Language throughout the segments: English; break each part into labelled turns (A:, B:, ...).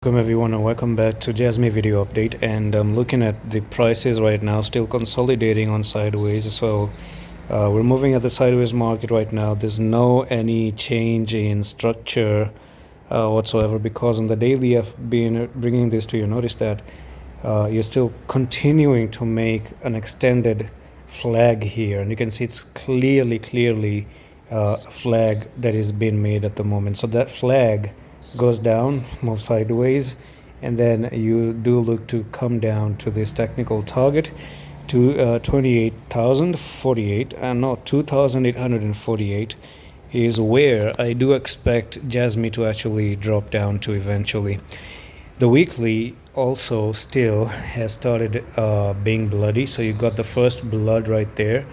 A: Welcome everyone and welcome back to Jasmy video update. And I'm looking at the prices right now, still consolidating on sideways. So we're moving at the sideways market right now. There's no any change in structure whatsoever, because on the daily I've been bringing this to you. Notice that you're still continuing to make an extended flag here, and you can see it's clearly a flag that is being made at the moment. So that flag goes down, moves sideways, and then you do look to come down to this technical target to 28,048 and not 2,848 is where I do expect Jasmy to actually drop down to eventually. The weekly also still has started being bloody, so you got the first blood right there.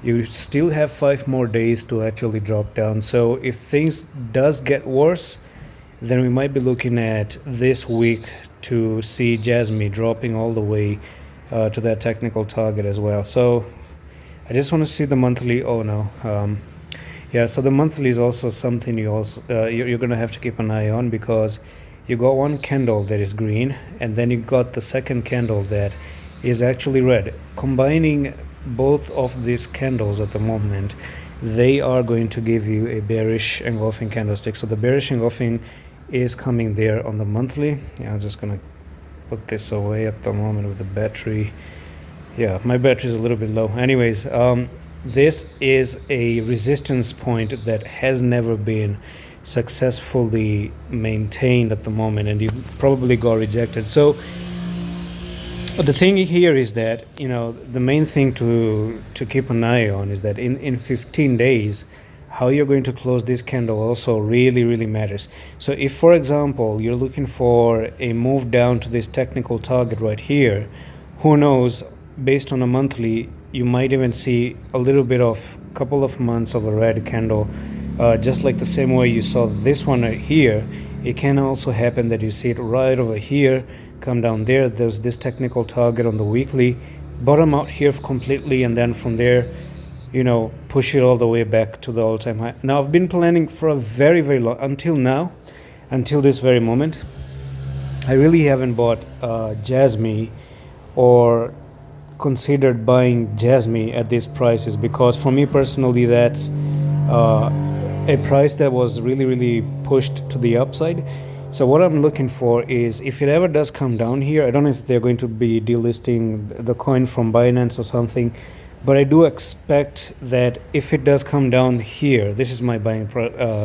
A: You still have 5 more days to actually drop down. So if things does get worse, then we might be looking at this week to see Jasmy dropping all the way to that technical target as well. So I just want to see the monthly. Oh no, yeah, so the monthly is also something you're going to have to keep an eye on, because you got one candle that is green and then you got the second candle that is actually red. Combining both of these candles at the moment, they are going to give you a bearish engulfing candlestick. So the bearish engulfing is coming there on the monthly. Yeah, I'm just gonna put this away at the moment with the battery. Yeah, my battery is a little bit low. Anyways, this is a resistance point that has never been successfully maintained at the moment, and you probably got rejected. So the thing here is that, you know, the main thing to keep an eye on is that in 15 days, how you're going to close this candle also really matters. So if, for example, you're looking for a move down to this technical target right here, who knows, based on a monthly, you might even see a little bit of couple of months of a red candle, just like the same way you saw this one right here. It can also happen that you see it right over here, come down there, there's this technical target on the weekly, bottom out here completely, and then from there, you know, push it all the way back to the all-time high. Now I've been planning for a very long until this very moment. I really haven't bought Jasmy or considered buying Jasmy at these prices, because for me personally, that's a price that was really pushed to the upside. So what I'm looking for is, if it ever does come down here, I don't know if they're going to be delisting the coin from Binance or something, but I do expect that if it does come down here, this is my buying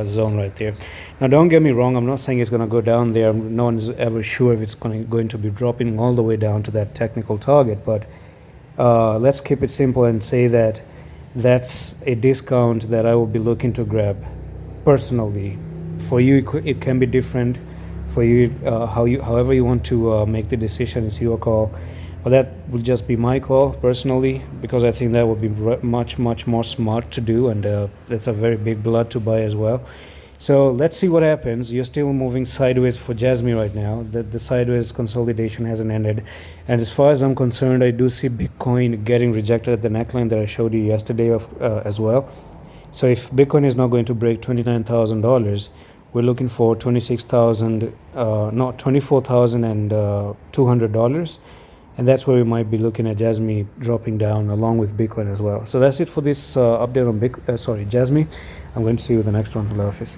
A: zone right there. Now don't get me wrong, I'm not saying it's going to go down there. No one is ever sure if it's going to be dropping all the way down to that technical target, but let's keep it simple and say that that's a discount that I will be looking to grab personally. For you, it can be different. For you, however you want to make the decision is your call. But that would just be my call personally, because I think that would be much more smart to do, and that's a very big blood to buy as well. So let's see what happens. You're still moving sideways for Jasmy right now. The sideways consolidation hasn't ended, and as far as I'm concerned, I do see Bitcoin getting rejected at the neckline that I showed you yesterday as well. So if Bitcoin is not going to break $29,000, we're looking for $24,200, and that's where we might be looking at Jasmy dropping down along with Bitcoin as well. So that's it for this update on Jasmy. I'm going to see you in the next one. Allah Hafiz.